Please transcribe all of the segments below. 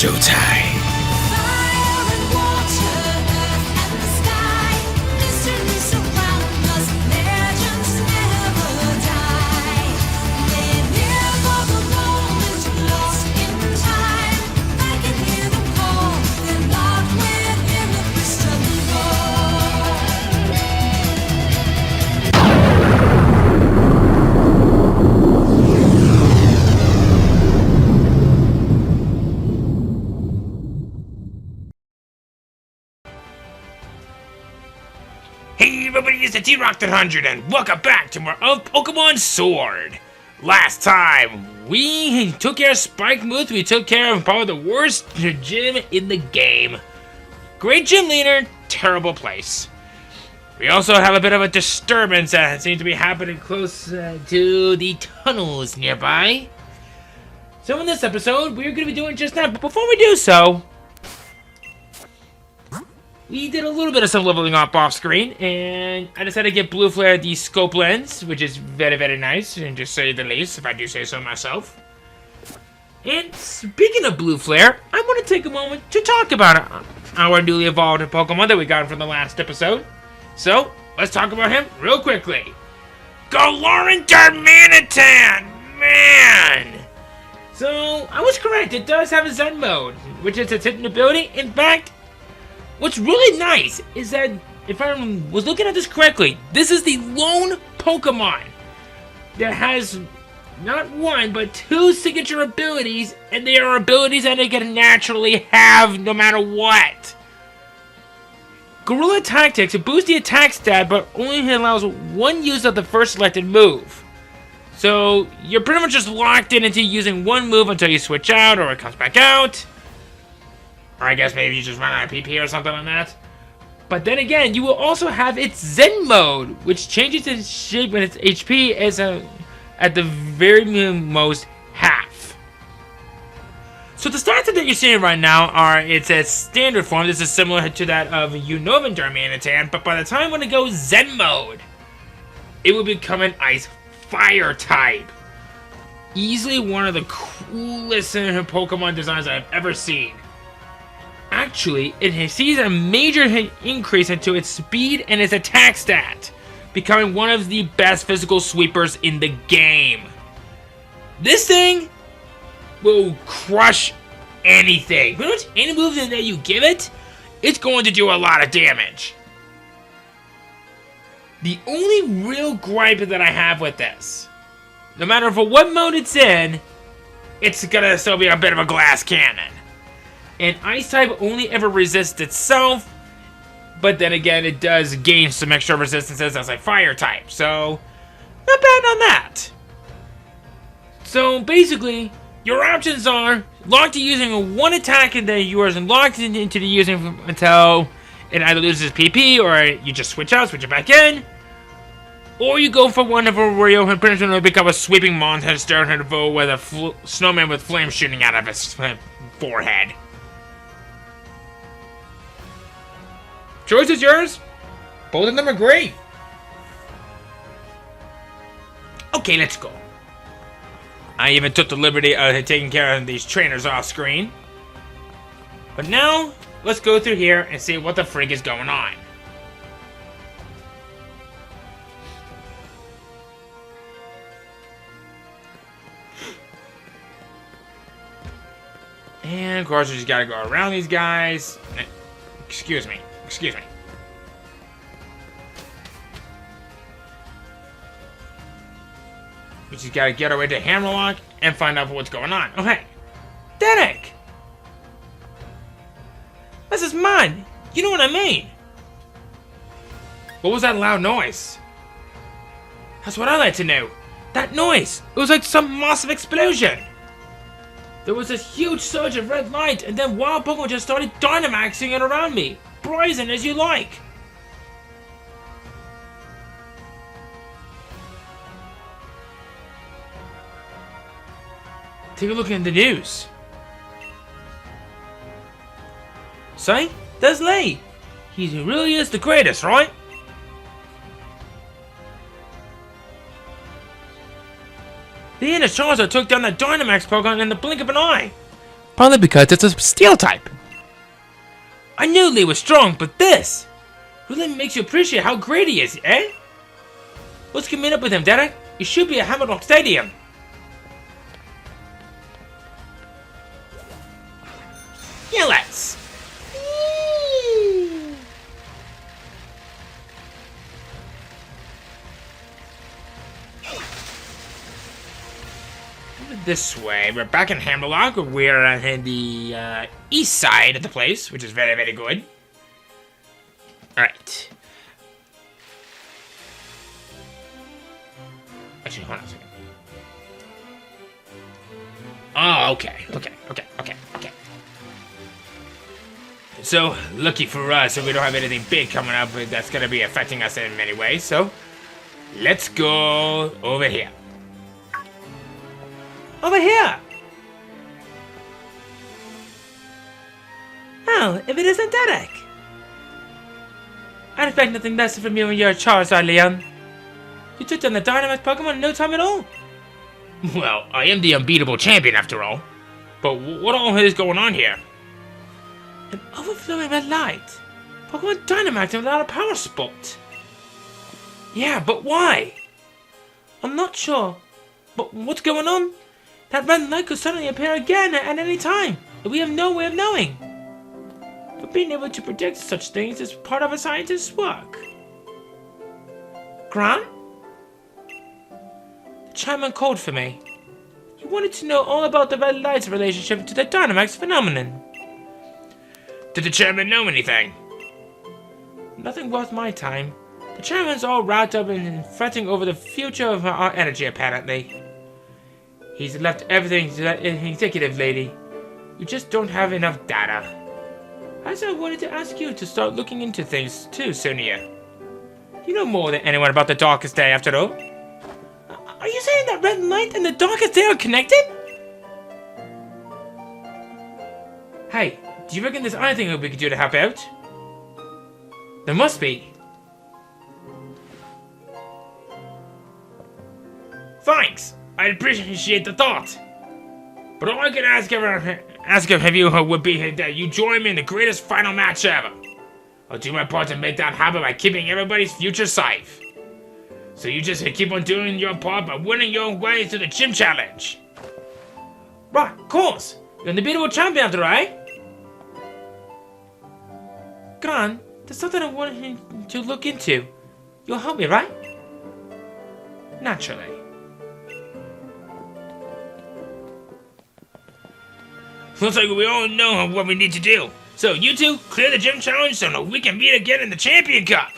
showtime. Fire and water, earth and the sky, mystery surround us, legends never die. Live here for the moment, lost in time. I can hear them call, they're locked within the crystal ball. Hey everybody, it's the DRACONIC and welcome back to more of Pokémon Sword. Last time, we took care of Spike Moose, we took care of probably the worst gym in the game. Great gym leader, terrible place. We also have a bit of a disturbance that seems to be happening close to the tunnels nearby. So in this episode, we're going to be doing just that, but before we do so, we did a little bit of some leveling up off screen, and I decided to get Blue Flare the scope lens, which is very, very nice, and just say the least, if I do say so myself. And speaking of Blue Flare, I want to take a moment to talk about our newly evolved Pokemon that we got from the last episode. So, let's talk about him real quickly. Galarian Darmanitan! Man! So, I was correct, it does have a Zen mode, which is its hidden ability. In fact, what's really nice is that, if I was looking at this correctly, this is the lone Pokemon that has not one, but two signature abilities, and they are abilities that it can naturally have no matter what. Gorilla Tactics, it boosts the attack stat, but only allows one use of the first selected move. So, you're pretty much just locked into using one move until you switch out, or it comes back out. Or I guess maybe you just run out of PP or something like that. But then again, you will also have its Zen mode, which changes its shape when its HP is at the very most half. So the stats that you're seeing right now are it's a standard form. This is similar to that of Unova Darmanitan, but by the time when it goes Zen mode, it will become an Ice Fire type. Easily one of the coolest Pokemon designs I've ever seen. Actually, it sees a major increase into its speed and its attack stat, becoming one of the best physical sweepers in the game. This thing will crush anything. Pretty much any move that you give it, it's going to do a lot of damage. The only real gripe that I have with this, no matter for what mode it's in, it's gonna still be a bit of a glass cannon. And Ice type only ever resists itself, but then again, it does gain some extra resistances as a Fire type, so not bad on that. So basically, your options are locked to using one attack and then yours, and locked into the using until it either loses PP or you just switch out, switch it back in, or you go for one of where you pretty much going to become a sweeping monster with a snowman with flames shooting out of its forehead. Choice is yours. Both of them are great. Okay, let's go. I even took the liberty of taking care of these trainers off screen. But now, let's go through here and see what the frig is going on. And of course, we just gotta go around these guys. Excuse me. Excuse me. We just gotta get our way to Hammerlocke and find out what's going on. Oh, hey. DRACONIC! This is mine! You know what I mean? What was that loud noise? That's what I like to know. That noise! It was like some massive explosion! There was this huge surge of red light, and then wild Pokemon just started Dynamaxing it around me. Brazen as you like. Take a look in the news. See? There's Lee. He really is the greatest, right? The inner Charizard took down that Dynamax Pokemon in the blink of an eye. Probably because it's a steel type. I knew Lee was strong, but this really makes you appreciate how great he is, eh? Let's get meet up with him, Derek. You should be at Hammerlocke Stadium. Yeah, let's. This way. We're back in Hammerlocke. We're in the east side of the place, which is very, very good. Alright. Actually, hold on a second. Oh, okay. So, lucky for us, we don't have anything big coming up that's going to be affecting us in many ways. So, let's go over here. Over here! Oh, if it isn't Derek! I expect nothing less from you and your Charizard, Leon. You took down the Dynamax Pokemon in no time at all. Well, I am the unbeatable champion after all. But what all is going on here? An overflowing red light. Pokemon Dynamax without a power spot. Yeah, but why? I'm not sure. But what's going on? That red light could suddenly appear again at any time. We have no way of knowing. But being able to predict such things is part of a scientist's work. Grant? The chairman called for me. He wanted to know all about the red light's relationship to the Dynamax phenomenon. Did the chairman know anything? Nothing worth my time. The chairman's all wrapped up in fretting over the future of our energy, apparently. He's left everything to that executive lady. You just don't have enough data. As I wanted to ask you to start looking into things too, Sonia. You know more than anyone about the darkest day, after all. Are you saying that red light and the darkest day are connected? Hey, do you reckon there's anything we could do to help out? There must be. Thanks! I appreciate the thought. But all I can ask of you would be that you join me in the greatest final match ever. I'll do my part to make that happen by keeping everybody's future safe. So you just keep on doing your part by winning your way to the gym challenge. Right, of course. You're an unbeatable champion after all, right? Gran, there's something I want to look into. You'll help me, right? Naturally. Looks like we all know what we need to do. So you two, clear the gym challenge so we can meet again in the Champion Cup.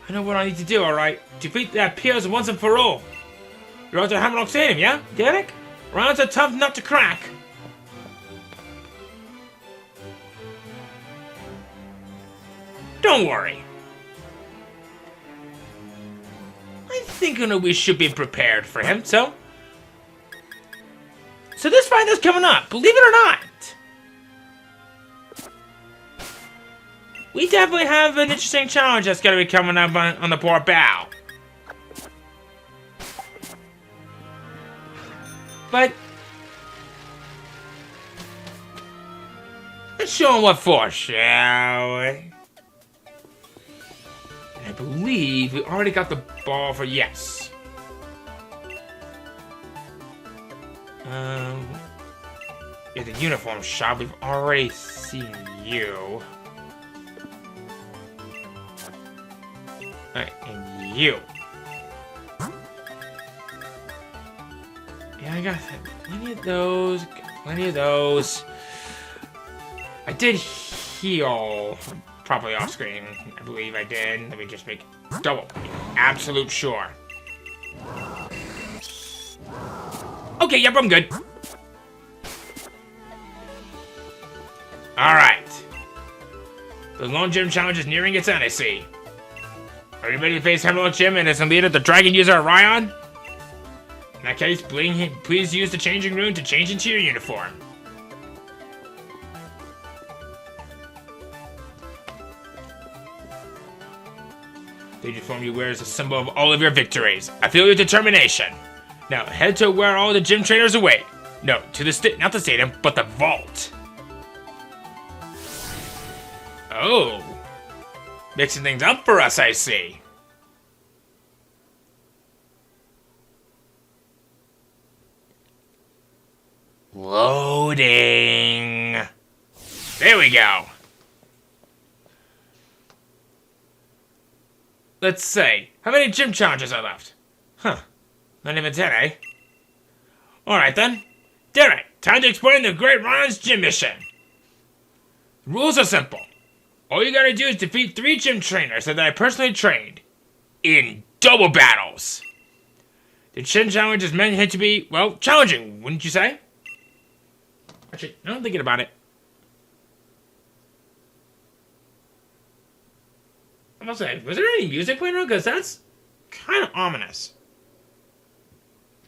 I know what I need to do, alright? Defeat that Piers once and for all. You're out to Hammerlocke Stadium, yeah? Derek? Rounds are tough not to crack. Don't worry. I think we should be prepared for him, so this fight is coming up, believe it or not. We definitely have an interesting challenge that's going to be coming up on the poor bow. But let's show him what for, shall we? I believe we already got the ball for yes. Yeah, the uniform shop, we've already seen you. Alright, and you. Yeah, I got plenty of those. Plenty of those. I did heal properly off screen. I believe I did. Let me just make double. Absolute sure. Okay, yep, I'm good. Alright. The Lone Gym Challenge is nearing its end, I see. Are you ready to face Hammerlocke Gym and its leader, the Dragon User Orion? In that case, please use the changing room to change into your uniform. The uniform you wear is a symbol of all of your victories. I feel your determination. Now, head to where all the gym trainers await. No, to the not the stadium, but the vault. Oh. Mixing things up for us, I see. Loading. There we go. Let's see. How many gym challenges are left? Huh. Not even 10, eh? Alright then. Derek, time to explain the Great Ron's gym mission. The rules are simple. All you gotta do is defeat 3 gym trainers that I personally trained. In double battles. The gym challenge is meant to be, well, challenging, wouldn't you say? Actually, now I'm thinking about it. I must say, was there any music playing on? Because that's kind of ominous.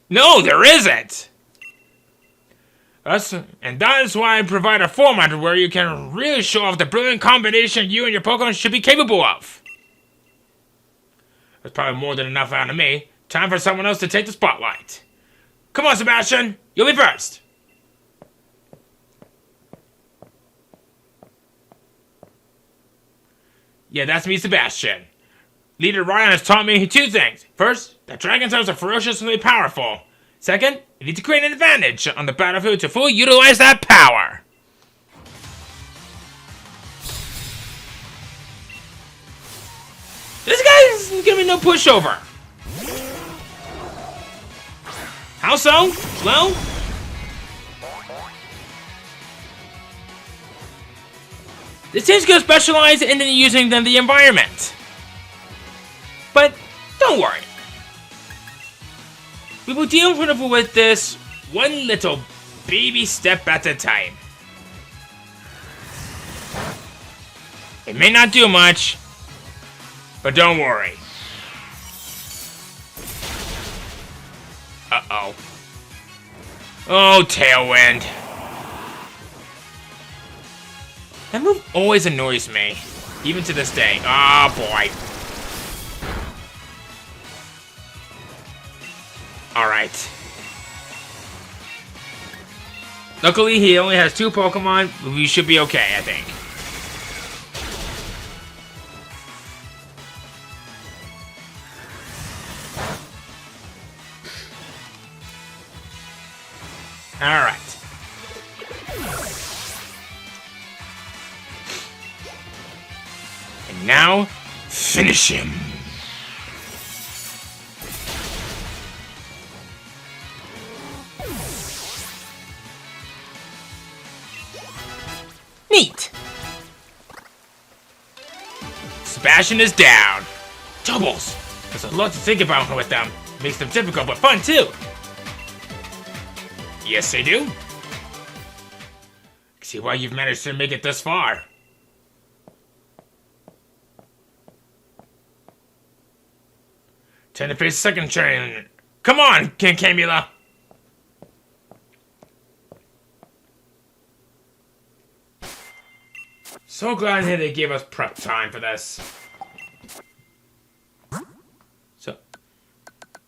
No, there isn't! And that is why I provide a format where you can really show off the brilliant combination you and your Pokemon should be capable of. That's probably more than enough out of me. Time for someone else to take the spotlight. Come on, Sebastian! You'll be first! Yeah, that's me, Sebastian. Leader Ryan has taught me 2 things. First, that dragon types are ferociously powerful. Second, you need to create an advantage on the battlefield to fully utilize that power. This guy's giving me no pushover. How so? Well, this team's gonna specialize in using the environment. But don't worry. We will deal with this one little baby step at a time. It may not do much, but don't worry. Uh-oh. Oh, Tailwind. That move always annoys me, even to this day. Oh, boy. Alright. Luckily, he only has 2 Pokemon. We should be okay, I think. Alright. And now, finish him. Neat! Sebastian is down. Doubles! There's a lot to think about with them. Makes them difficult but fun too. Yes, they do. See why you've managed to make it this far. Time to face second train. Come on, Camula. So glad that they gave us prep time for this. So,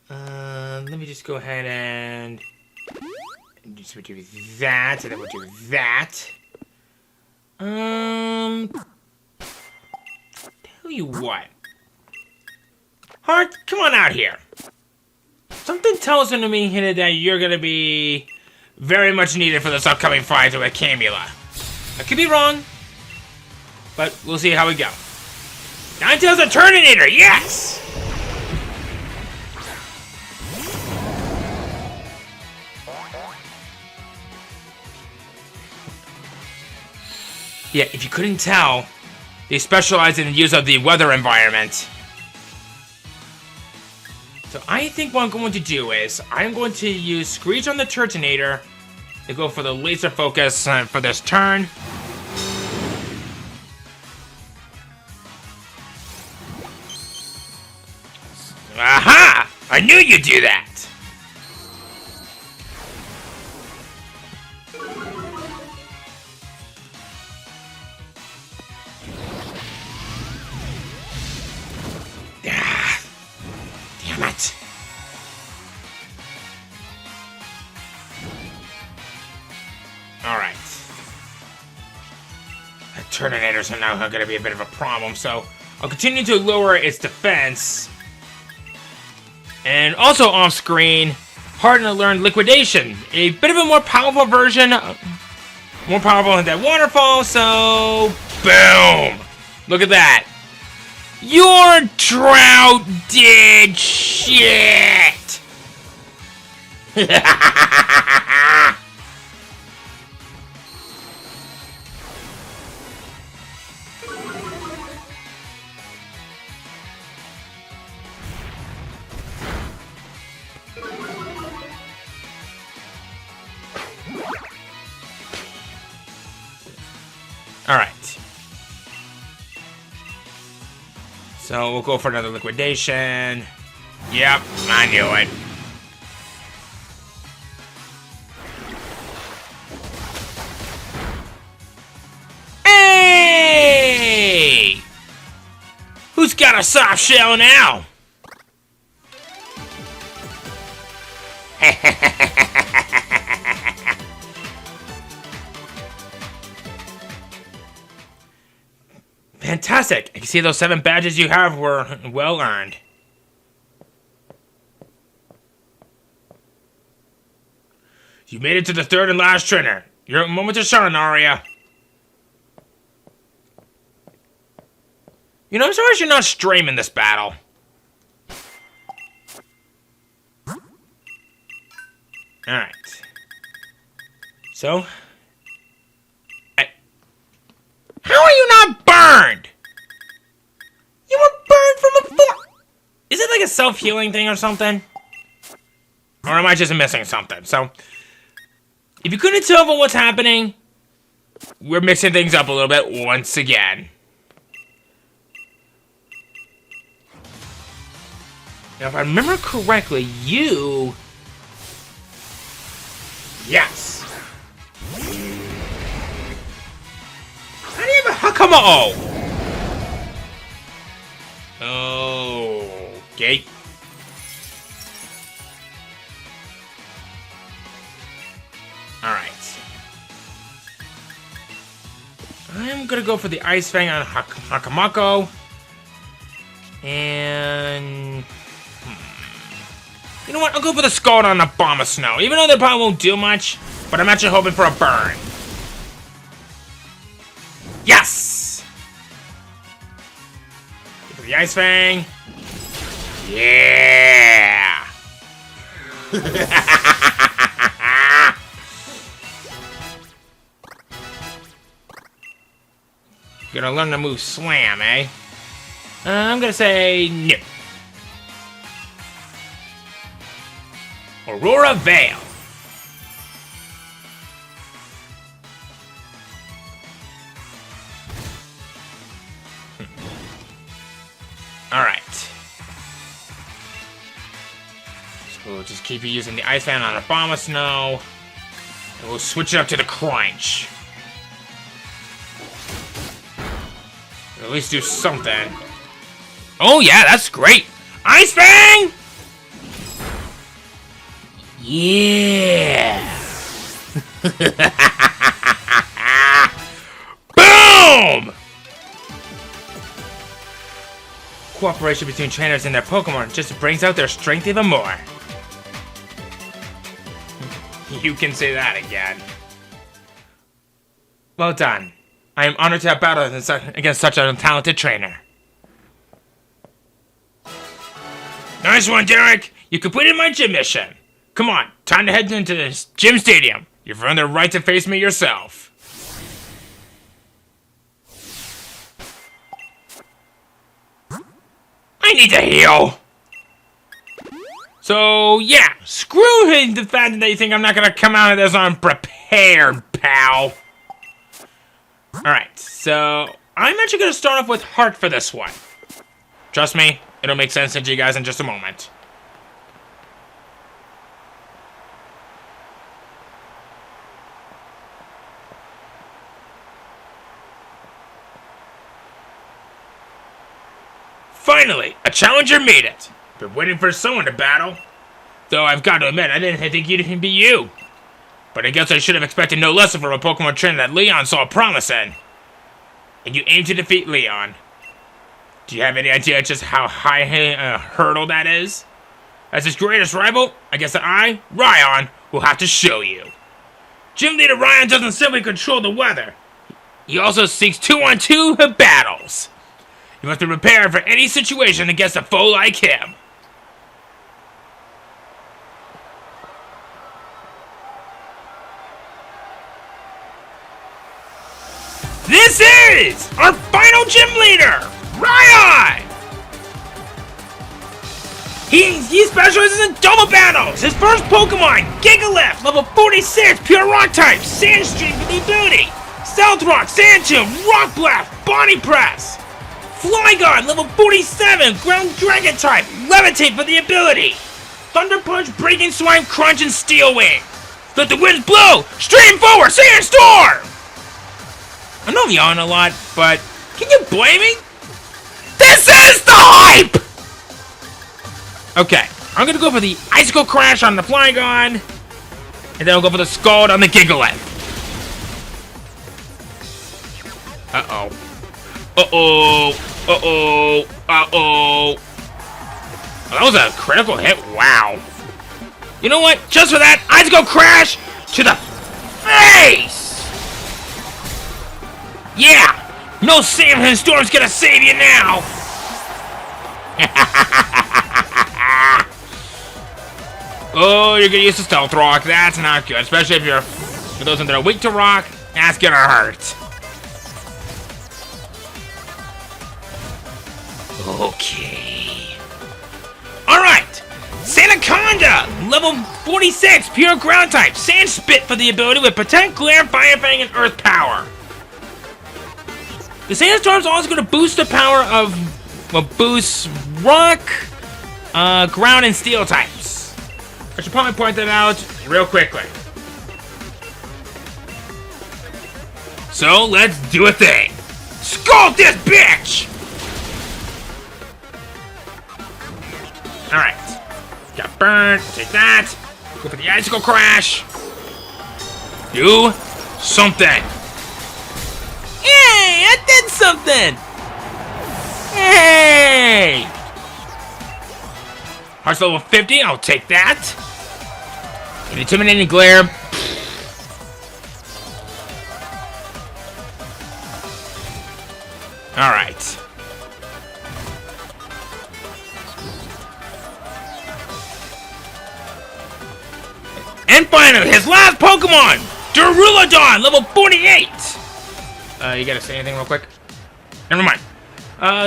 let me just go ahead and just do that, and then we'll do that. Tell you what. Heart, come on out here. Something tells me here that you're gonna be very much needed for this upcoming fight with Camula. I could be wrong, but we'll see how we go. Ninetales a Turninator, yes! Yeah, if you couldn't tell, they specialize in the use of the weather environment. So I think what I'm going to do is, I'm going to use Screech on the Turtonator to go for the laser focus for this turn. Aha! I knew you'd do that! Terminators are now going to be a bit of a problem, so I'll continue to lower its defense. And also off screen, harden to learn Liquidation. A bit of a more powerful version. More powerful than that Waterfall, so boom! Look at that. Your drought did shit! Alright. So we'll go for another Liquidation. Yep, I knew it. Hey! Who's got a soft shell now? Fantastic! I can see those 7 badges you have were well earned. You made it to the 3rd and last trainer. Your moment to shine, Aria. You know, I'm sorry you're not streaming this battle. Alright. So... How are you not burned? You were burned from before. Is it like a self-healing thing or something? Or am I just missing something? So, if you couldn't tell from what's happening, we're mixing things up a little bit once again. Now, if I remember correctly, you... Yes. How do you have a Hakamo? Oh, okay. Alright. I'm gonna go for the Ice Fang on Hakamako. And... You know what? I'll go for the Scald on the Bomb of Snow. Even though they probably won't do much, but I'm actually hoping for a burn. Yes! Go for the Ice Fang. Yeah! Gonna learn to move Slam, eh? I'm gonna say no. Aurora Veil. Alright. So we'll just keep using the Ice Fan on a Bomb of Snow. And we'll switch it up to the Crunch. Or at least do something. Oh yeah, that's great! Ice Fang! Yeah! Boom! Cooperation between trainers and their Pokémon just brings out their strength even more. You can say that again. Well done. I am honored to have battled against such a talented trainer. Nice one, Derek! You completed my gym mission. Come on, time to head into the gym stadium. You've earned the right to face me yourself. I need to heal. So, yeah, screw the fact that you think I'm not gonna come out of this unprepared, pal. Alright, so I'm actually gonna start off with Heart for this one. Trust me, it'll make sense to you guys in just a moment. Finally, a challenger made it. Been waiting for someone to battle. Though I've got to admit, I didn't think you'd be you. But I guess I should have expected no less from a Pokemon trainer that Leon saw promise in. and you aim to defeat Leon. Do you have any idea just how high a hurdle that is? As his greatest rival, I guess that I, Ryan, will have to show you. Gym Leader Ryan doesn't simply control the weather. He also seeks 2-on-2 battles. You must be prepared for any situation against a foe like him. This is our final gym leader, Ryan! He specializes in double battles! His first Pokemon, Gigalith, level 46, pure rock type, Sandstream for the ability, Stealth Rock, Sand Tomb, Rock Blast, Body Press, Flygon, level 47, ground dragon type, Levitate for the ability, Thunder Punch, Breaking Swine, Crunch, and Steel Wing. Let the winds blow! Stream forward, Sandstorm! I know I'm yawning a lot, but can you blame me? This is the hype! Okay, I'm gonna go for the Icicle Crash on the Flygon, and then I'll go for the Scald on the Gigalith. Uh-oh. Uh-oh. Uh-oh. Uh-oh. Oh, that was a critical hit. Wow. You know what? Just for that, Icicle Crash to the face! Yeah! No Sam Storm's gonna save you now! Oh, you're gonna use the Stealth Rock. That's not good. Especially if you're, for those that are weak to rock, that's gonna hurt. Okay. Alright! Sandaconda! Level 46, pure ground type. Sand Spit for the ability with Protect, Glare, Fire Fang, and Earth Power. The Sandstorm's also going to boost the power of, well, boost rock, ground, and steel types. I should probably point that out real quickly. So, let's do a thing. Scald this bitch! Alright. Got burned. Take that. Go for the Icicle Crash. Do something. Hey, I did something! Hey! Heart's level 50, I'll take that. An Intimidating Glare. Alright. And finally, his last Pokemon! Duraludon, level 48! You gotta say anything real quick? Never mind.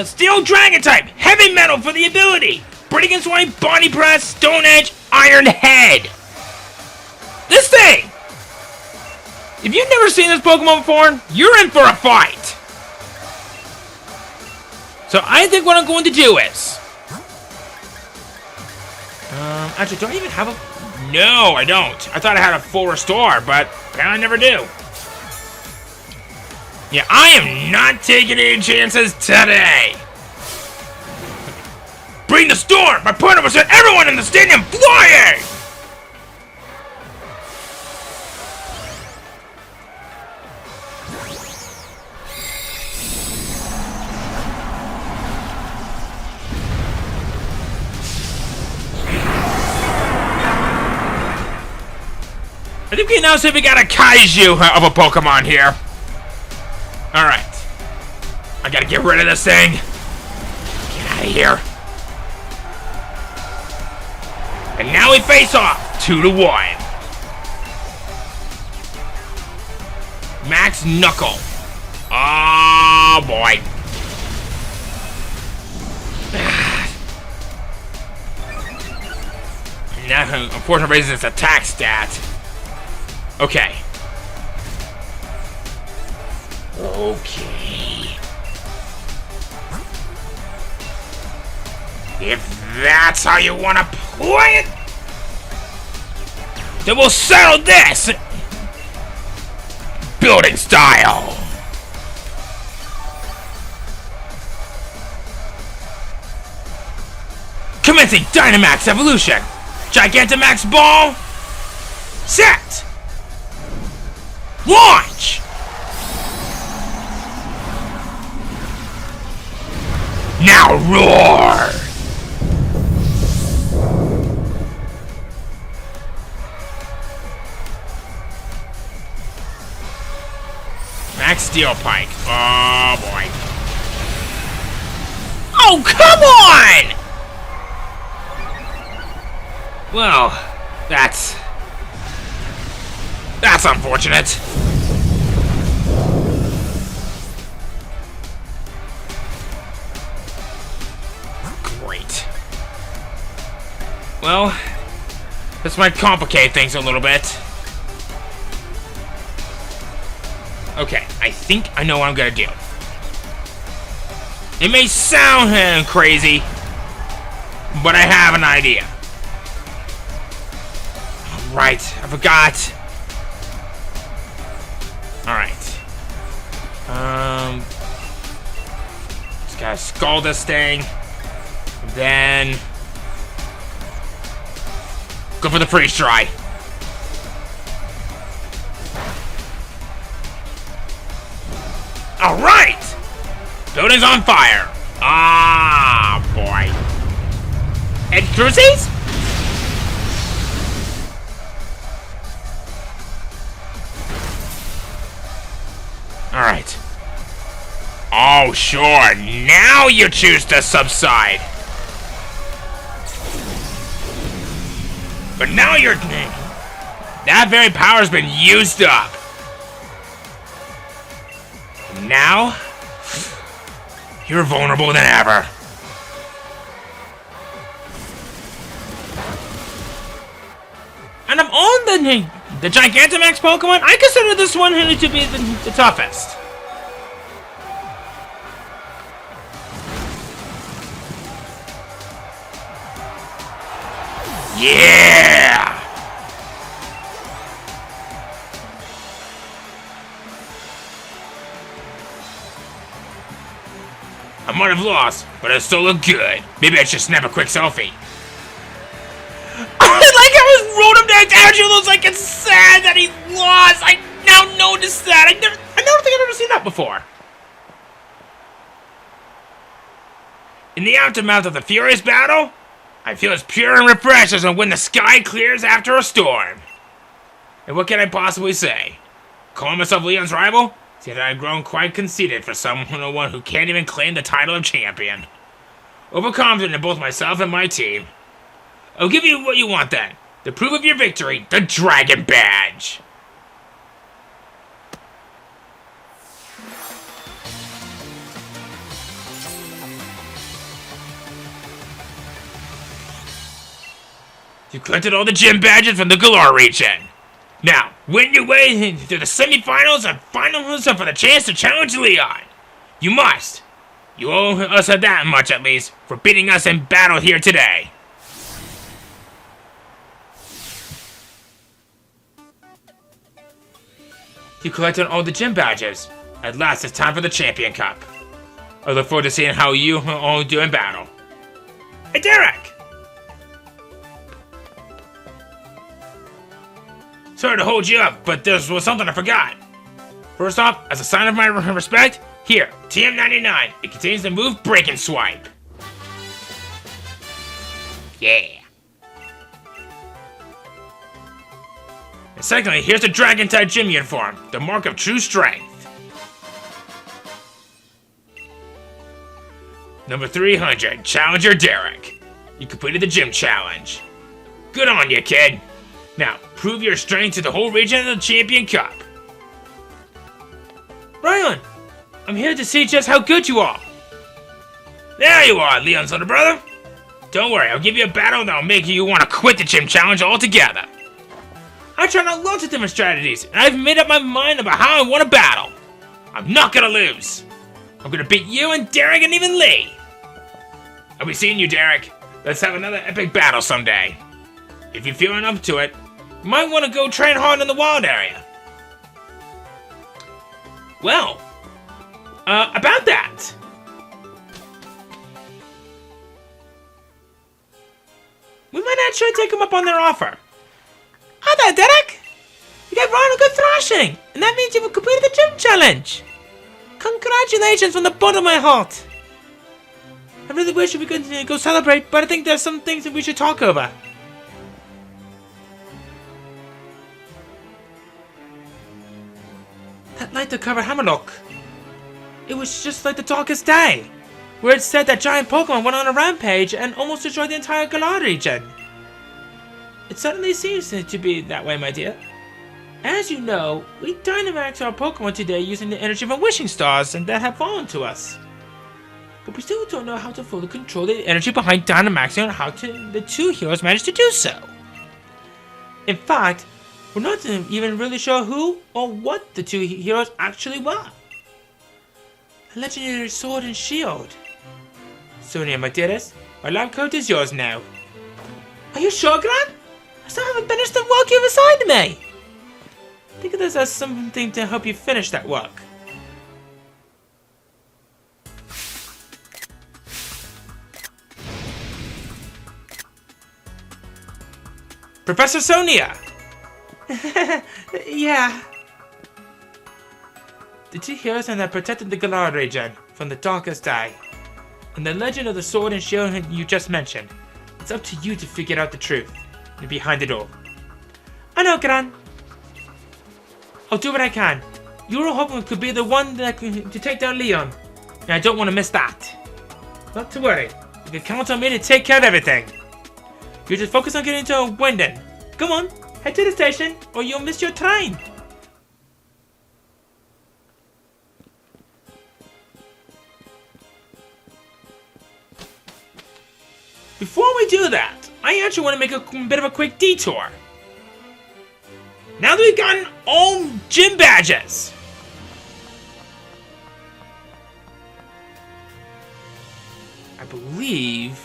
Steel Dragon type, Heavy Metal for the ability, Breaking Swine, Body Press, Stone Edge, Iron Head. This thing! If you've never seen this Pokemon before, you're in for a fight. So I think what I'm going to do is... actually, do I even have a... No, I don't. I thought I had a full restore, but apparently I never do. Yeah, I am not taking any chances today! Bring the storm! My partner will set everyone in the stadium flying! I think we now say we got a kaiju of a Pokemon here. Alright. I gotta get rid of this thing. Get out of here. And now we face off 2-1. Max Knuckle. Oh boy. Now, unfortunately, raises its attack stat. Okay. Okay. If that's how you want to play it, then we'll settle this! Building style! Commencing Dynamax Evolution! Gigantamax Ball! Set! Launch! Now roar! Max Steel Pike. Oh boy. Oh, come on! Well, that's unfortunate. Great. Well, this might complicate things a little bit. Okay, I think I know what I'm gonna do. It may sound crazy, but I have an idea. Right, I forgot. Alright. Just gotta scald this thing. Then go for the freeze dry. Alright! Building's on fire. Ah, boy. And cruises? Alright. Oh, sure. Now you choose to subside. But now you're... That very power's been used up. Now, you're vulnerable than ever. And I'm on the Gigantamax Pokemon. I consider this one to be the toughest. Yeah! I might have lost, but I still look good. Maybe I should snap a quick selfie. I like how his Rotom actually looks like it's sad that he lost. I now notice that. I don't think I've ever seen that before. In the aftermath of the furious battle, I feel as pure and refreshed as when the sky clears after a storm. And what can I possibly say? Calling myself Leon's rival? See that I've grown quite conceited for someone who can't even claim the title of champion. Overconfident in both myself and my team. I'll give you what you want then. The proof of your victory, the Dragon Badge. You collected all the gym badges from the Galar region. Now, win your way to the semifinals and finals for the chance to challenge Leon. You must. You owe us that much at least for beating us in battle here today. You collected all the gym badges. At last, it's time for the Champion Cup. I look forward to seeing how you all do in battle. Hey, Derek! Sorry to hold you up, but there was something I forgot. First off, as a sign of my respect, here, TM99. It contains the move Break and Swipe. Yeah. And secondly, here's the Dragon-type gym uniform, the mark of true strength. Number 300, Challenger Derek. You completed the gym challenge. Good on you, kid. Now, prove your strength to the whole region of the Champion Cup. Ryan, I'm here to see just how good you are. There you are, Leon's little brother. Don't worry, I'll give you a battle that'll make you want to quit the gym challenge altogether. I tried out lots of different strategies, and I've made up my mind about how I want to battle. I'm not gonna lose. I'm gonna beat you and Derek and even Lee. I'll be seeing you, Derek. Let's have another epic battle someday. If you're feeling up to it, you might want to go train hard in the wild area. Well, about that. We might actually take them up on their offer. Hi there, Derek! You gave Ryan a good thrashing, and that means you've completed the gym challenge. Congratulations from the bottom of my heart. I really wish we could go celebrate, but I think there's some things that we should talk over. That light that covered Hammerlocke. It was just like the darkest day, where it said that giant Pokemon went on a rampage and almost destroyed the entire Galar region. It certainly seems to be that way, my dear. As you know, we Dynamaxed our Pokemon today using the energy from wishing stars and that have fallen to us. But we still don't know how to fully control the energy behind Dynamaxing and how the two heroes managed to do so. In fact, we're not even really sure who or what the two heroes actually were. A legendary sword and shield. Sonia, my dearest, my lab coat is yours now. Are you sure, Gran? I still haven't finished the work you've assigned to me. I think this has something to help you finish that work. Professor Sonia! Yeah. The two heroes that protected the Galar region from the darkest day. And the legend of the sword and shield you just mentioned. It's up to you to figure out the truth behind it all. I know, Gran. I'll do what I can. You were hoping could be the one to take down Leon. And I don't want to miss that. Not to worry. You can count on me to take care of everything. You just focus on getting to Winden. Come on, head to the station or you'll miss your train. Before we do that, I actually want to make a bit of a quick detour. Now that we've gotten all gym badges, I believe...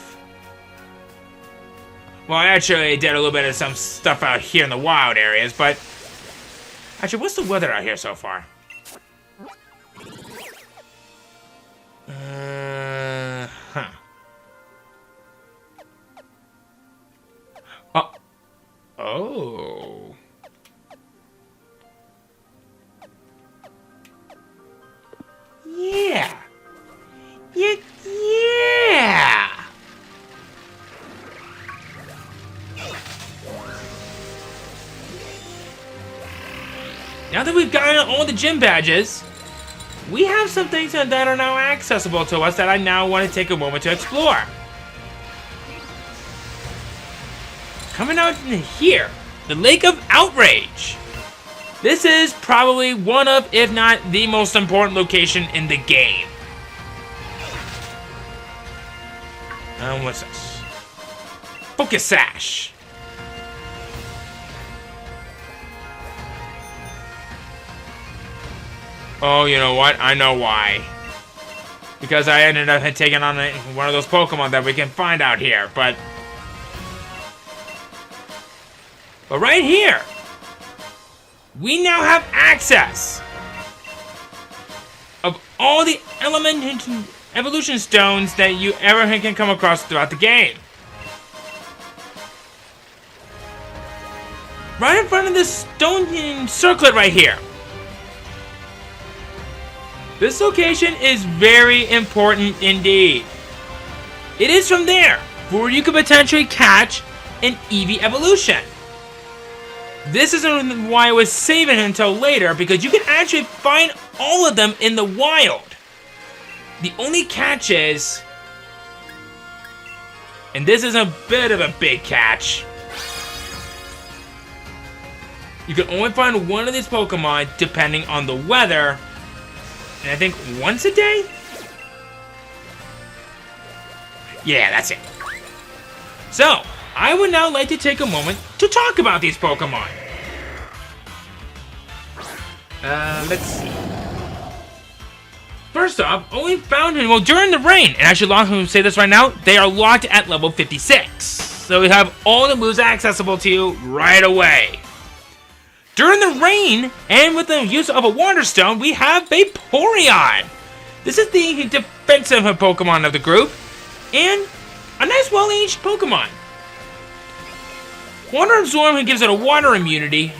Well, I actually did a little bit of some stuff out here in the wild areas, but... Actually, what's the weather out here so far? Huh. Oh. Yeah. Yeah. Now that we've gotten all the gym badges, we have some things that are now accessible to us that I now want to take a moment to explore. Coming out in here, the Lake of Outrage. This is probably one of, if not the most important location in the game. What's this? Focus Sash. Oh, you know what? I know why. Because I ended up taking on one of those Pokemon that we can find out here, but right here, we now have access of all the evolution stones that you ever can come across throughout the game. Right in front of this stone circlet right here. This location is very important indeed. It is from there where you could potentially catch an Eevee evolution. This isn't why I was saving it until later, because you can actually find all of them in the wild. The only catch is, and this is a bit of a big catch, you can only find one of these Pokemon depending on the weather, and I think once a day? Yeah, that's it. So, I would now like to take a moment to talk about these Pokemon. Let's see. First off, only found him, well, during the rain, and actually, I'm going to say this right now, they are locked at level 56. So we have all the moves accessible to you right away. During the rain, and with the use of a Water Stone, we have Vaporeon. This is the defensive Pokemon of the group, and a nice well-aged Pokemon. Water Absorb gives it a water immunity,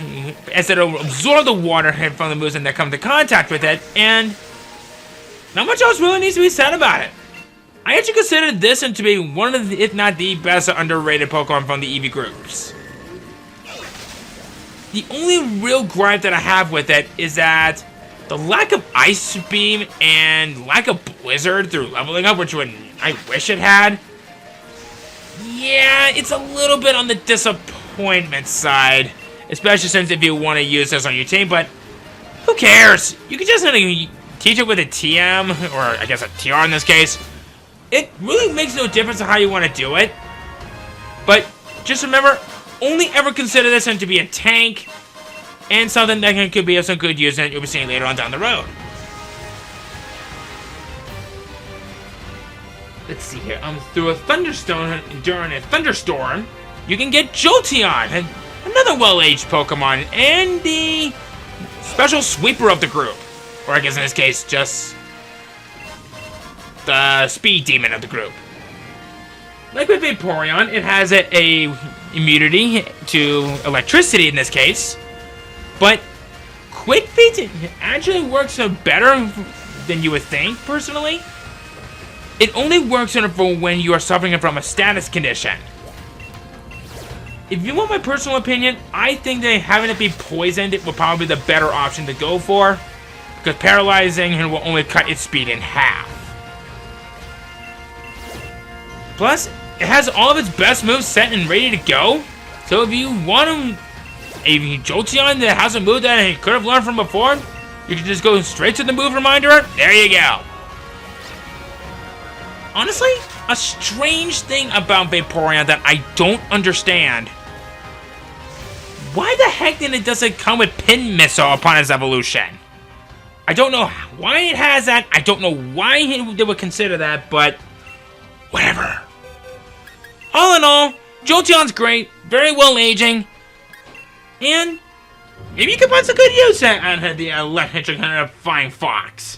as it'll absorb the water from the moves that come into contact with it, and not much else really needs to be said about it. I actually consider this one to be one of the, if not the best underrated Pokemon from the EV groups. The only real gripe that I have with it is that the lack of Ice Beam and lack of Blizzard through leveling up, which I wish it had. Yeah, it's a little bit on the disappointment side, especially since if you want to use this on your team, but who cares? You can just teach it with a TM, or I guess a TR in this case. It really makes no difference on how you want to do it. But just remember, only ever consider this one to be a tank and something that could be of some good use that you'll be seeing later on down the road. Let's see here. Through a thunderstorm, during a thunderstorm, you can get Jolteon, another well-aged Pokemon, and the special sweeper of the group. Or I guess in this case, just the speed demon of the group. Like with Vaporeon, it has a immunity to electricity in this case, but Quick Feet actually works better than you would think, personally. It only works for when you are suffering from a status condition. If you want my personal opinion, I think that having it be poisoned would probably be the better option to go for, because paralyzing will only cut its speed in half. Plus, it has all of its best moves set and ready to go, so if you want a Jolteon that has a move that it could have learned from before, you can just go straight to the move reminder. There you go. Honestly, a strange thing about Vaporeon that I don't understand. Why the heck then it doesn't come with Pin Missile upon its evolution? I don't know why it has that. I don't know why they would consider that, but whatever. All in all, Jolteon's great, very well aging, and maybe you can find some good use out the electrifying fox.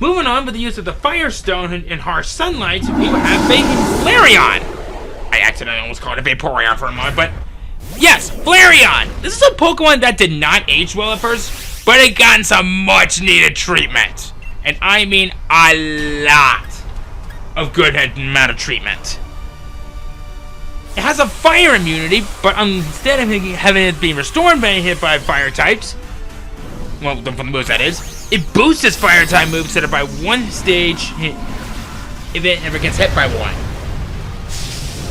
Moving on with the use of the Firestone in harsh sunlight, we will have Flareon. I accidentally almost called it Vaporeon for a moment, but yes, Flareon. This is a Pokemon that did not age well at first, but it got some much needed treatment. And I mean a lot of good amount of treatment. It has a fire immunity, but instead of having it being restored by hit by fire types, well, from the moves that is, it boosts its fire type moveset by one stage if it ever gets hit by one.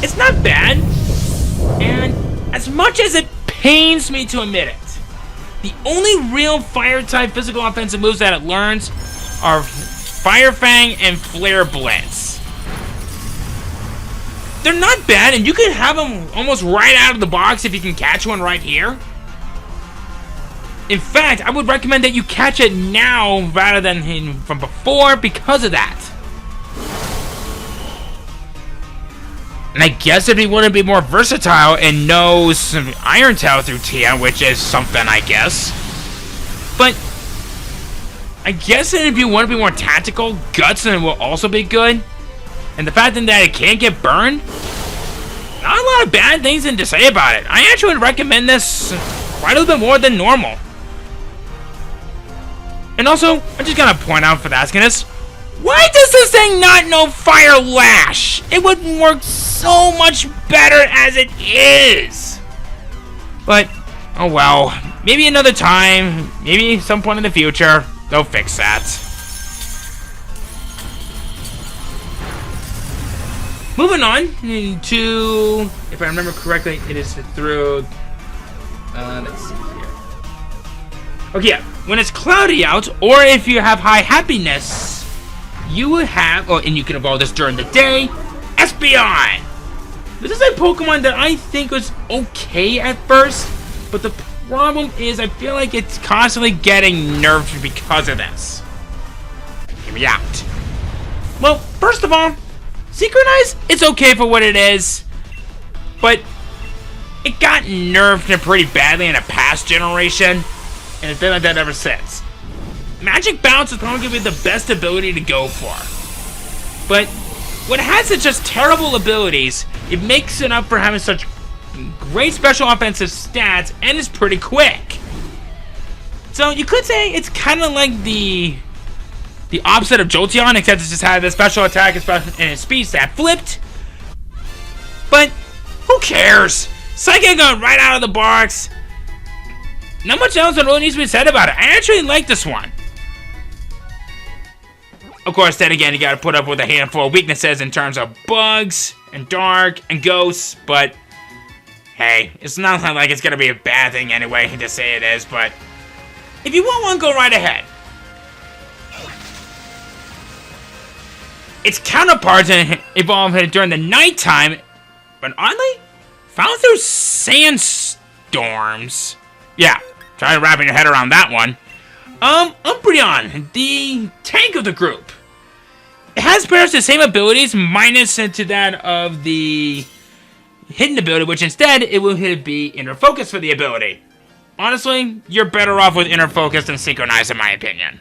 It's not bad, and as much as it pains me to admit it, the only real fire type physical offensive moves that it learns are Fire Fang and Flare Blitz. They're not bad, and you can have them almost right out of the box if you can catch one right here. In fact, I would recommend that you catch it now rather than from before because of that. And I guess if you want to be more versatile and know some Iron Tail through TM, which is something, I guess. But I guess that if you want to be more tactical, Guts will also be good. And the fact that it can't get burned, not a lot of bad things to say about it. I actually would recommend this quite a little bit more than normal. And also, I'm just gonna point out for the asking this, why does this thing not know Fire Lash? It would work so much better as it is. But, oh well, maybe another time, maybe some point in the future, they'll fix that. Moving on to, if I remember correctly, it is through, let's see here. Okay, yeah, when it's cloudy out, or if you have high happiness, you will have, and you can evolve this during the day, Espeon. This is a Pokemon that I think was okay at first, but the problem is I feel like it's constantly getting nerfed because of this. Hear me out. Well, first of all, Synchronize, it's okay for what it is, but it got nerfed pretty badly in a past generation, and it's been like that ever since. Magic Bounce is probably going to be the best ability to go for, but when it has such just terrible abilities, it makes it up for having such great special offensive stats, and it's pretty quick. So you could say it's kind of like the the opposite of Jolteon, except it just had the special attack and its speed stat flipped. But who cares? Psychic got right out of the box. Not much else that really needs to be said about it. I actually like this one. Of course, then again, you gotta put up with a handful of weaknesses in terms of bugs and dark and ghosts, but hey, it's not like it's gonna be a bad thing anyway to say it is, but if you want one, go right ahead. Its counterparts evolved during the nighttime, but oddly, found through sandstorms. Yeah, try wrapping your head around that one. Umbreon, the tank of the group. It has pretty much the same abilities, minus to that of the hidden ability, which instead, it will be Inner Focus for the ability. Honestly, you're better off with Inner Focus than Synchronize, in my opinion.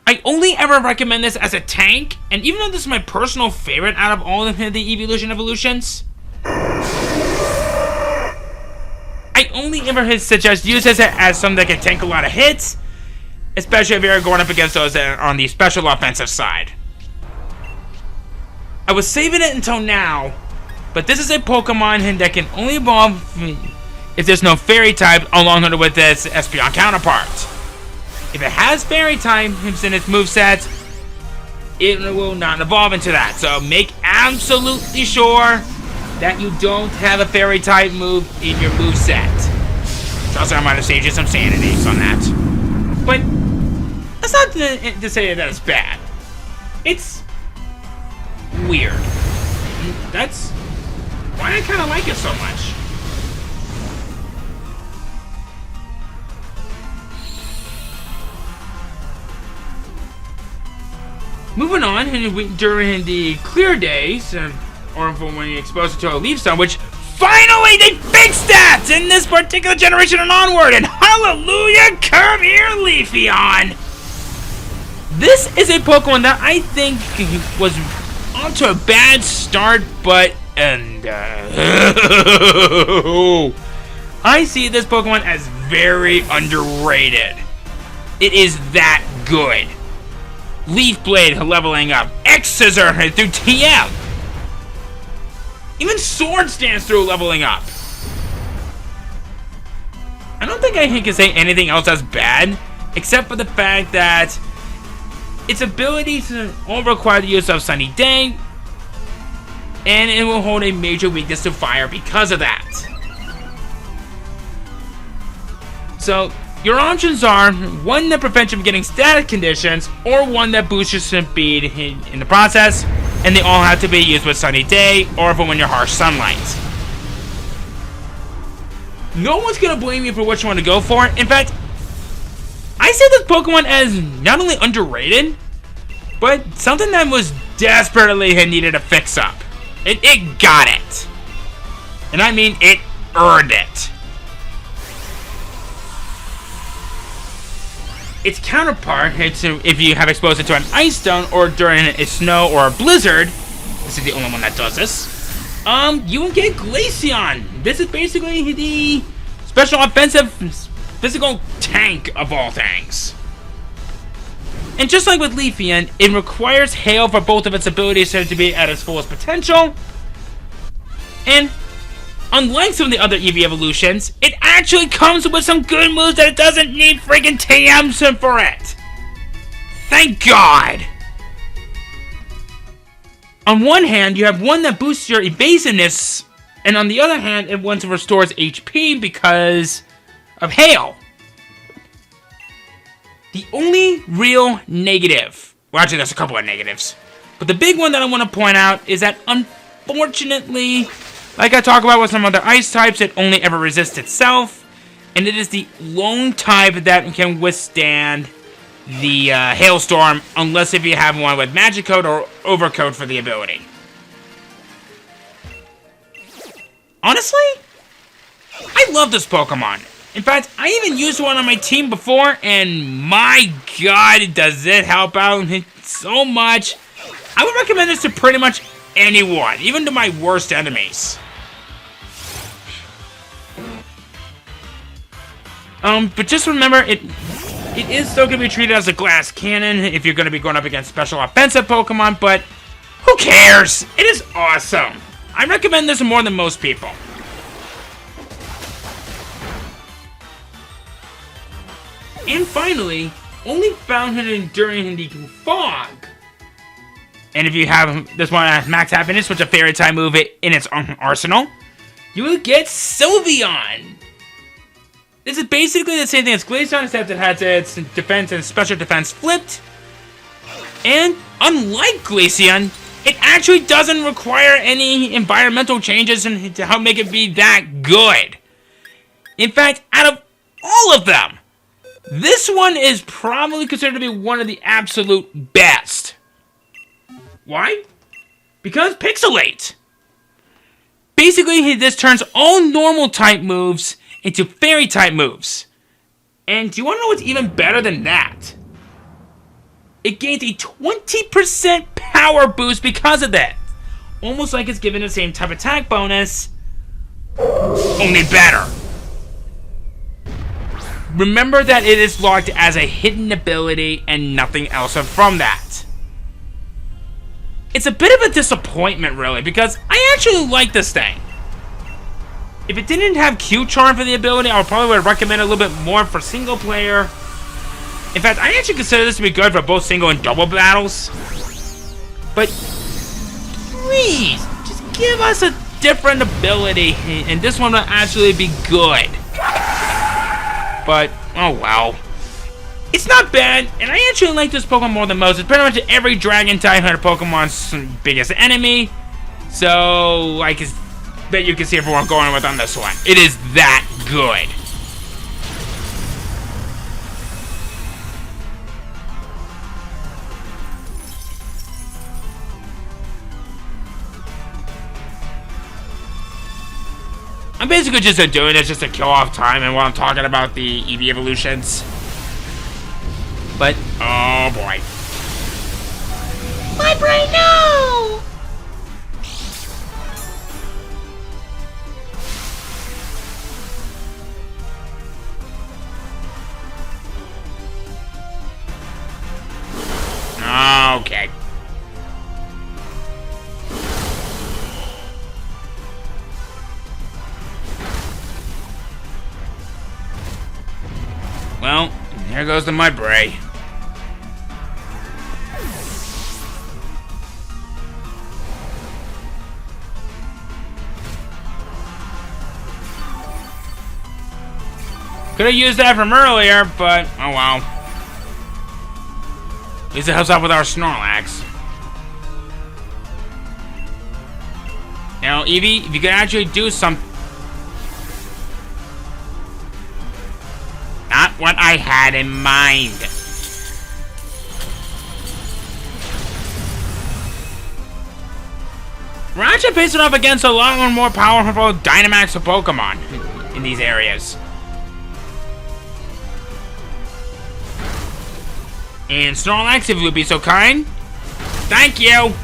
I only ever recommend this as a tank, and even though this is my personal favorite out of all of the evolutions, I only ever suggest use this as something that can tank a lot of hits, especially if you're going up against those that are on the special offensive side. I was saving it until now, but this is a Pokemon that can only evolve if there's no Fairy type along with its Espeon counterpart. If it has Fairy types in its moveset, it will not evolve into that. So make absolutely sure that you don't have a Fairy type move in your moveset. Also, I might have saved you some sanities on that. But that's not to say that it's bad. It's weird. That's why I kind of like it so much. Moving on, during the clear days, or when you expose it to a leaf stone, which finally they fixed that in this particular generation and onward, and hallelujah, come here, Leafeon! This is a Pokemon that I think was off to a bad start, but I see this Pokemon as very underrated. It is that good. Leaf Blade leveling up, X-Scissor through TM. Even Swords Dance through leveling up. I don't think I can say anything else that's bad, except for the fact that its abilities all require the use of Sunny Day, and it will hold a major weakness to fire because of that. So, your options are one that prevents you from getting static conditions, or one that boosts your speed in the process, and they all have to be used with Sunny Day, or for when you're harsh sunlight. No one's gonna blame you for which one to go for. In fact, I see this Pokemon as not only underrated, but something that was desperately needed a fix up. It got it. And I mean, it earned it. Its counterpart, if you have exposed it to an ice stone or during a snow or a blizzard, this is the only one that does this, you will get Glaceon. This is basically the special offensive physical tank of all things. And just like with Leafeon, it requires Hail for both of its abilities to be at its fullest potential. And unlike some of the other Eevee evolutions, it actually comes with some good moves that it doesn't need freaking TMs for it. Thank God! On one hand, you have one that boosts your evasiveness, and on the other hand, it one that restores HP because of Hail. The only real negative, well actually there's a couple of negatives, but the big one that I want to point out is that unfortunately, like I talk about with some other ice types, it only ever resists itself, and it is the lone type that can withstand the hailstorm, unless if you have one with Magic Coat or Overcoat for the ability. Honestly, I love this Pokemon. In fact, I even used one on my team before, and my God, does it help out so much. I would recommend this to pretty much anyone, even to my worst enemies. But just remember, it It is still going to be treated as a glass cannon if you're going to be going up against special offensive Pokemon, but who cares? It is awesome. I recommend this more than most people. And finally, only found it during the fog. And if you have this one as Max Happiness, which is a fairy type move in its arsenal, you will get Sylveon. This is basically the same thing as Glaceon, except it has its defense and special defense flipped. And unlike Glaceon, it actually doesn't require any environmental changes to help make it be that good. In fact, out of all of them, this one is probably considered to be one of the absolute best. Why? Because Pixelate. Basically, this turns all normal type moves into fairy type moves. And do you want to know what's even better than that? It gains a 20% power boost because of that. Almost like it's given the same type of attack bonus, only better. Remember that it is logged as a hidden ability and nothing else from that. It's a bit of a disappointment, really, because I actually like this thing. If it didn't have Q-Charm for the ability, I would probably recommend it a little bit more for single player. In fact, I actually consider this to be good for both single and double battles. But please, just give us a different ability, and this one will actually be good. But, oh well. It's not bad, and I actually like this Pokemon more than most. It's pretty much every Dragon type Pokemon's biggest enemy. So, I can bet you can see everyone going with on this one. It is that good. I'm basically just doing this just to kill off time and while I'm talking about the EV evolutions. But, oh boy. My brain, no! Okay. Well, here goes the Mudbray. Could have used that from earlier, but oh well. At least it helps out with our Snorlax. Now, Eevee, if you could actually do some... Not what I had in mind. We're actually facing off against a lot more powerful Dynamax Pokemon in these areas. And Snorlax, if you would be so kind. Thank you!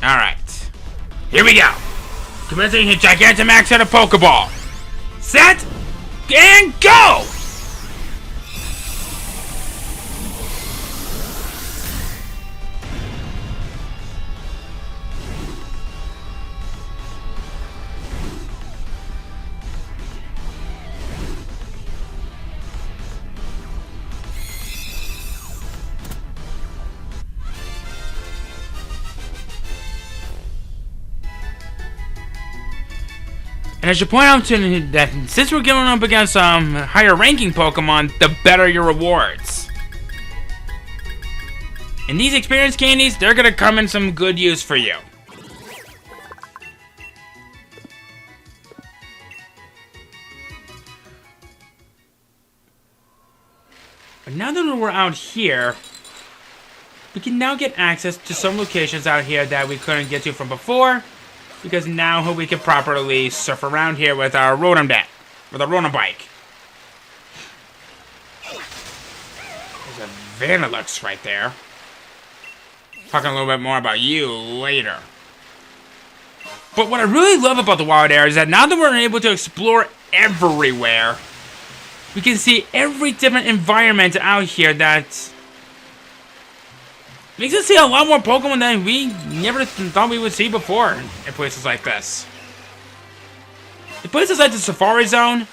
Alright. Here we go. Commencing his Gigantamax at a Pokeball. Set! And go! And I should point out that since we're going up against higher ranking Pokemon, the better your rewards. And these experience candies, they're gonna come in some good use for you. But now that we're out here, we can now get access to some locations out here that we couldn't get to from before. Because now we can properly surf around here with our Rotom bike. There's a Vanillux right there. Talking a little bit more about you later. But what I really love about the wild area is that now that we're able to explore everywhere, we can see every different environment out here that makes us see a lot more Pokemon than we never thought we would see before in places like this. In places like the Safari Zone,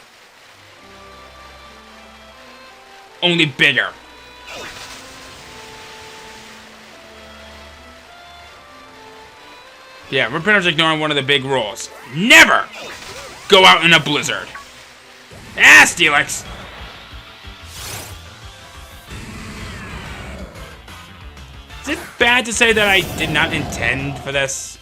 only bigger. Yeah, we're pretty much ignoring one of the big rules. Never go out in a blizzard. Ah, Steelix. Is it bad to say that I did not intend for this?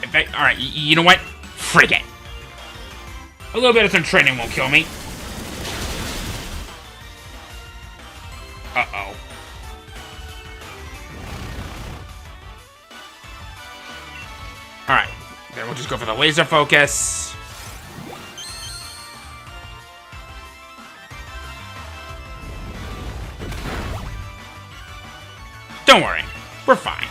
In fact, alright, you know what? Frig it. A little bit of some training won't kill me. Uh-oh. Alright, then we'll just go for the laser focus. Don't worry, we're fine.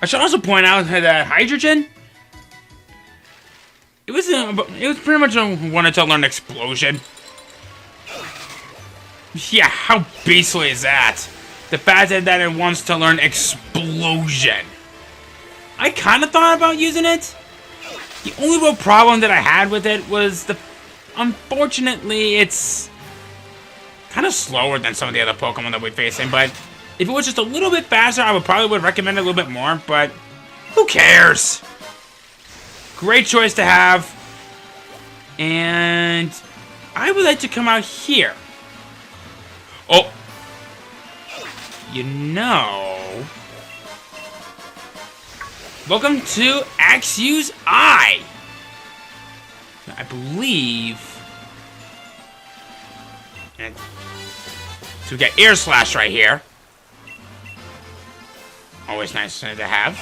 I should also point out that hydrogen, it was pretty much wanted to learn explosion. Yeah, how beastly is that? The fact that it wants to learn explosion. I kind of thought about using it. The only real problem that I had with it was unfortunately, it's kind of slower than some of the other Pokemon that we're facing, but if it was just a little bit faster, I would probably recommend it a little bit more, but who cares? Great choice to have. And I would like to come out here. Oh. You know. Welcome to Axew's Eye. I believe. And so we got Air Slash right here. Always nice to have.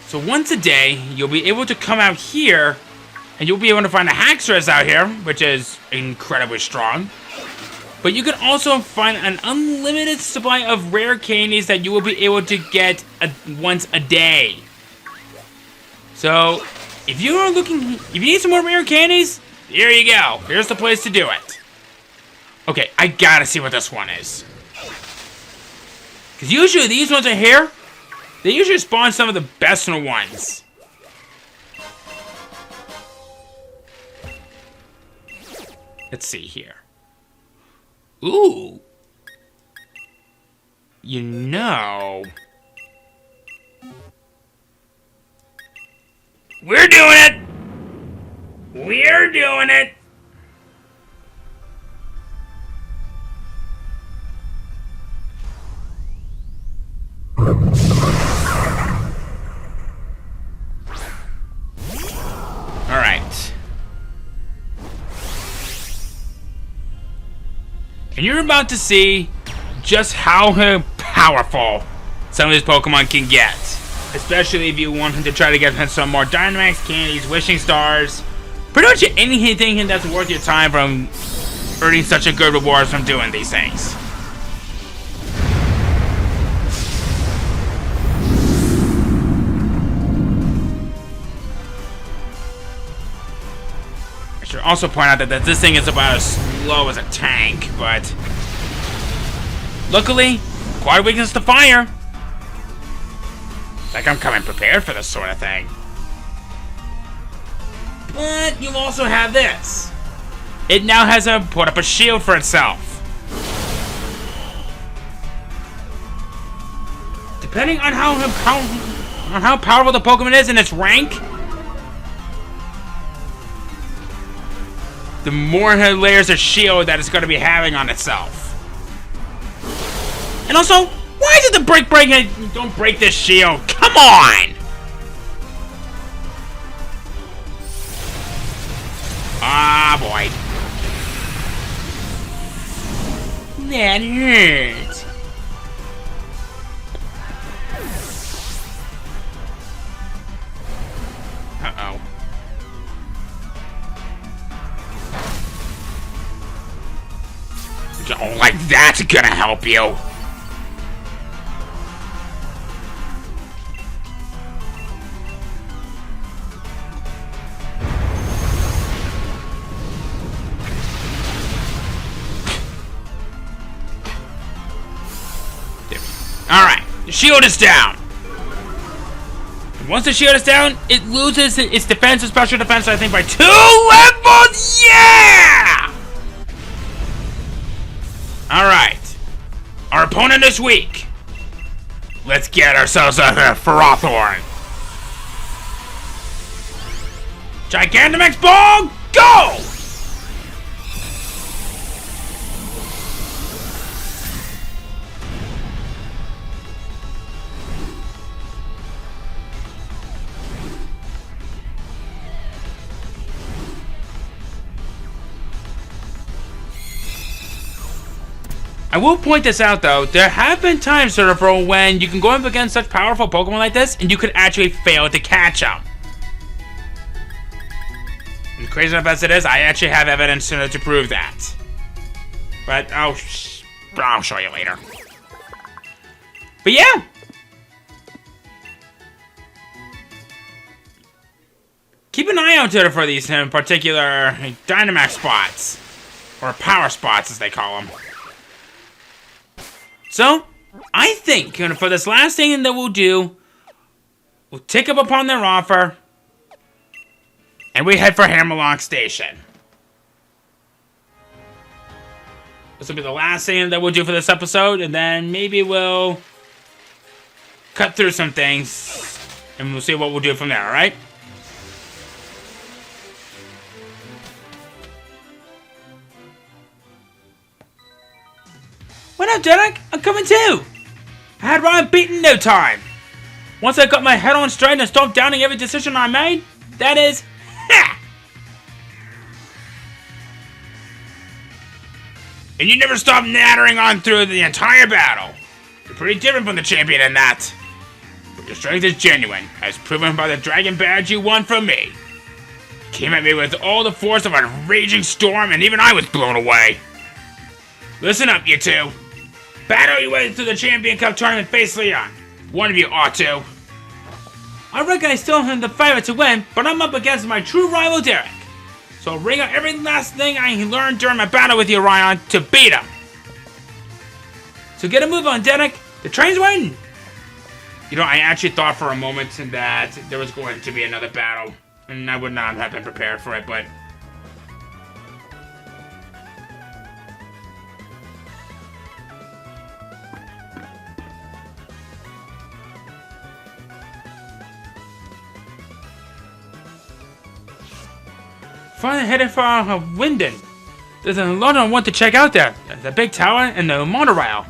So once a day, you'll be able to come out here, and you'll be able to find a Haxorus out here, which is incredibly strong. But you can also find an unlimited supply of rare candies that you will be able to get once a day. So, if you need some more rare candies, here you go. Here's the place to do it. Okay, I gotta see what this one is. Because usually these ones are here. They usually spawn some of the best ones. Let's see here. Ooh. You know. We're doing it! We're doing it! Alright. And you're about to see just how powerful some of these Pokemon can get. Especially if you want him to try to get some more Dynamax candies, Wishing Stars. Pretty much anything that's worth your time from earning such a good reward from doing these things. I should also point out that this thing is about as slow as a tank, but luckily, quite weakness to fire. Like I'm coming prepared for this sort of thing. But you also have this. It now has put up a shield for itself. Depending on how powerful the Pokemon is in its rank, the more layers of shield that it's going to be having on itself. And also, why did the don't break this shield? Come on! Ah, Oh boy. That hurt. Uh-oh. Oh, like that's gonna help you. Alright, the shield is down. Once the shield is down, it loses its defense and special defense, I think, by 2 levels! Yeah! Alright. Our opponent is weak. Let's get ourselves a Ferrothorn. Gigantamax Ball, go! I will point this out though, there have been times, Surfer, when you can go up against such powerful Pokemon like this, and you could actually fail to catch them. And crazy enough as it is, I actually have evidence to prove that. But I'll show you later. But yeah! Keep an eye out for these in particular Dynamax spots. Or power spots as they call them. So, I think for this last thing that we'll do, we'll take up upon their offer, and we head for Hammerlocke Station. This will be the last thing that we'll do for this episode, and then maybe we'll cut through some things, and we'll see what we'll do from there, alright? What up, Derek? I'm coming too! I had Ryan beaten in no time. Once I got my head on straight and stopped doubting every decision I made, that is, ha! And you never stopped nattering on through the entire battle. You're pretty different from the champion in that. But your strength is genuine, as proven by the dragon badge you won from me. You came at me with all the force of a raging storm, and even I was blown away. Listen up, you two. Battle your way through the Champion Cup tournament face Leon. One of you ought to. I reckon I still have the favorite to win, but I'm up against my true rival Derek. So I'll bring out every last thing I learned during my battle with you, Ryan, to beat him. So get a move on, Derek. The train's waiting. You know, I actually thought for a moment that there was going to be another battle, and I would not have been prepared for it, but... Finally headed for Winden. There's a lot I want to check out there. The big tower and the monorail.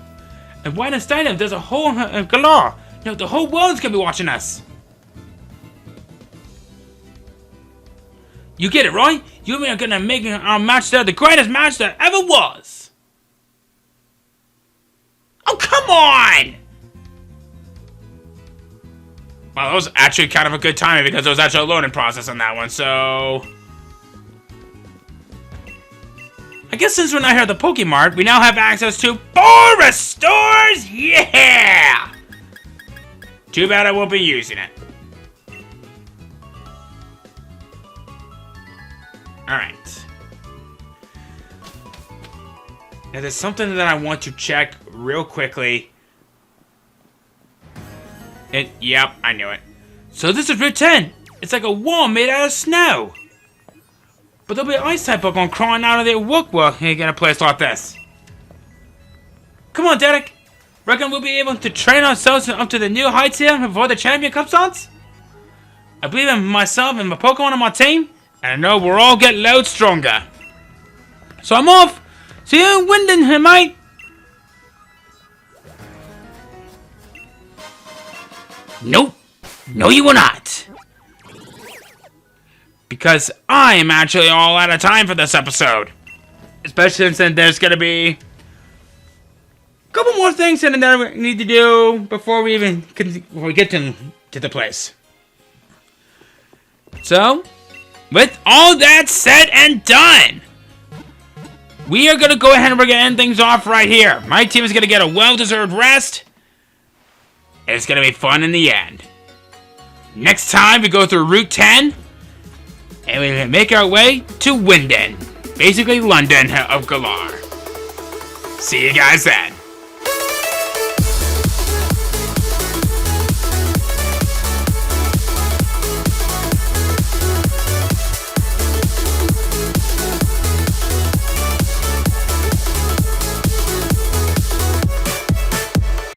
And Winden Stadium, there's a whole galore. You know, the whole world's gonna be watching us. You get it, right? You and me are gonna make our match there the greatest match there ever was. Oh, come on! Well, that was actually kind of a good timing because there was actually a loading process on that one, so... I guess since we're not here at the Pokemart, we now have access to 4 restores! Yeah! Too bad I won't be using it. Alright. Now there's something that I want to check real quickly. Yep, I knew it. So this is Route 10. It's like a wall made out of snow. But there'll be an ice-type Pokemon crawling out of their wook in a place like this. Come on, Derek. Reckon we'll be able to train ourselves up to the new heights here before the Champion Cup starts? I believe in myself and my Pokemon on my team, and I know we'll all get loads stronger. So I'm off. See you in Winden, mate. Nope. No, you will not. because I am actually all out of time for this episode. Especially since there's going to be a couple more things that we need to do before we get to the place. So, with all that said and done, we are going to go ahead and we're going to end things off right here. My team is going to get a well-deserved rest. And it's going to be fun in the end. Next time, we go through Route 10. And we make our way to Winden. Basically, London of Galar. See you guys then.